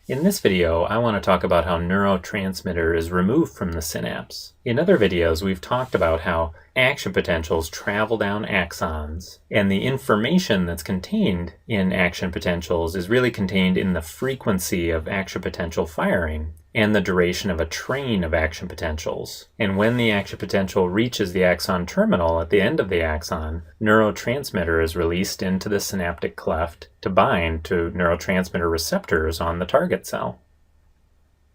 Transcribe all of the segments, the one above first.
In this video, I want to talk about how neurotransmitter is removed from the synapse. In other videos, we've talked about how action potentials travel down axons, and the information that's contained in action potentials is really contained in the frequency of action potential firing and the duration of a train of action potentials. And when the action potential reaches the axon terminal at the end of the axon, neurotransmitter is released into the synaptic cleft to bind to neurotransmitter receptors on the target cell.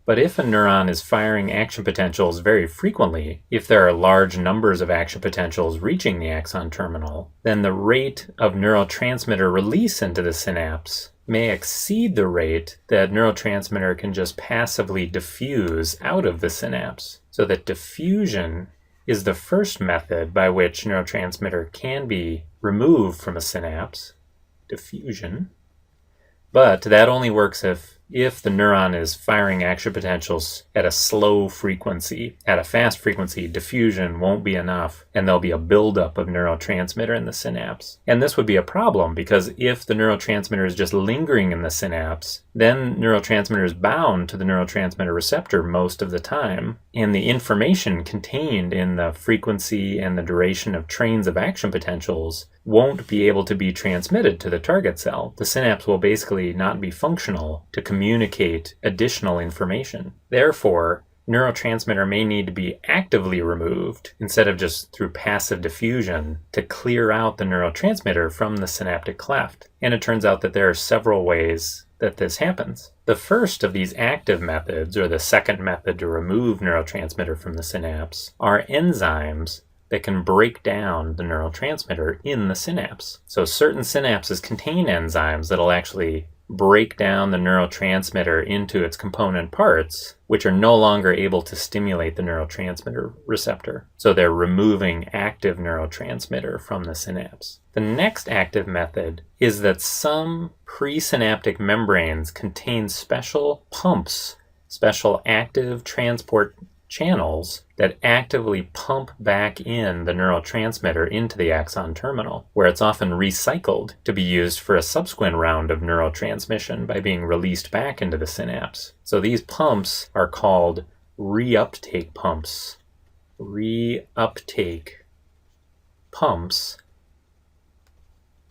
But if a neuron is firing action potentials very frequently, if there are large numbers of action potentials reaching the axon terminal, then the rate of neurotransmitter release into the synapse may exceed the rate that neurotransmitter can just passively diffuse out of the synapse. So that diffusion is the first method by which neurotransmitter can be removed from a synapse, diffusion. But that only works if the neuron is firing action potentials at a slow frequency. At a fast frequency, diffusion won't be enough, and there'll be a buildup of neurotransmitter in the synapse. And this would be a problem because if the neurotransmitter is just lingering in the synapse, then neurotransmitter is bound to the neurotransmitter receptor most of the time, and the information contained in the frequency and the duration of trains of action potentials won't be able to be transmitted to the target cell. The synapse will basically not be functional to communicate additional information. Therefore, neurotransmitter may need to be actively removed instead of just through passive diffusion to clear out the neurotransmitter from the synaptic cleft. And it turns out that there are several ways that this happens. The first of these active methods, or the second method to remove neurotransmitter from the synapse, are enzymes that can break down the neurotransmitter in the synapse. So certain synapses contain enzymes that'll actually break down the neurotransmitter into its component parts, which are no longer able to stimulate the neurotransmitter receptor. So they're removing active neurotransmitter from the synapse. The next active method is that some presynaptic membranes contain special pumps, special active transport channels that actively pump back in the neurotransmitter into the axon terminal, where it's often recycled to be used for a subsequent round of neurotransmission by being released back into the synapse. So these pumps are called reuptake pumps. Reuptake pumps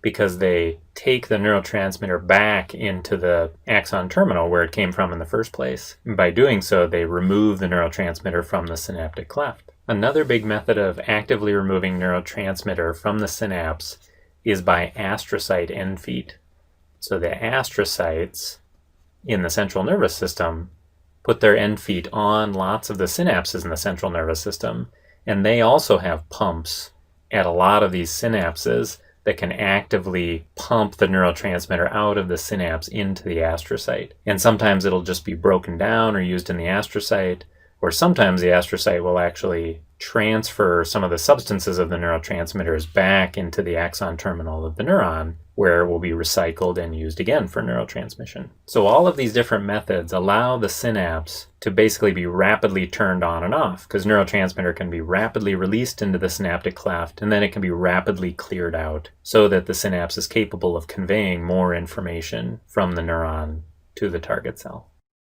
because they take the neurotransmitter back into the axon terminal where it came from in the first place. And by doing so, they remove the neurotransmitter from the synaptic cleft. Another big method of actively removing neurotransmitter from the synapse is by astrocyte end feet. So the astrocytes in the central nervous system put their end feet on lots of the synapses in the central nervous system, and they also have pumps at a lot of these synapses that can actively pump the neurotransmitter out of the synapse into the astrocyte. And sometimes it'll just be broken down or used in the astrocyte, or sometimes the astrocyte will actually transfer some of the substances of the neurotransmitters back into the axon terminal of the neuron, where it will be recycled and used again for neurotransmission. So all of these different methods allow the synapse to basically be rapidly turned on and off, because neurotransmitter can be rapidly released into the synaptic cleft, and then it can be rapidly cleared out so that the synapse is capable of conveying more information from the neuron to the target cell.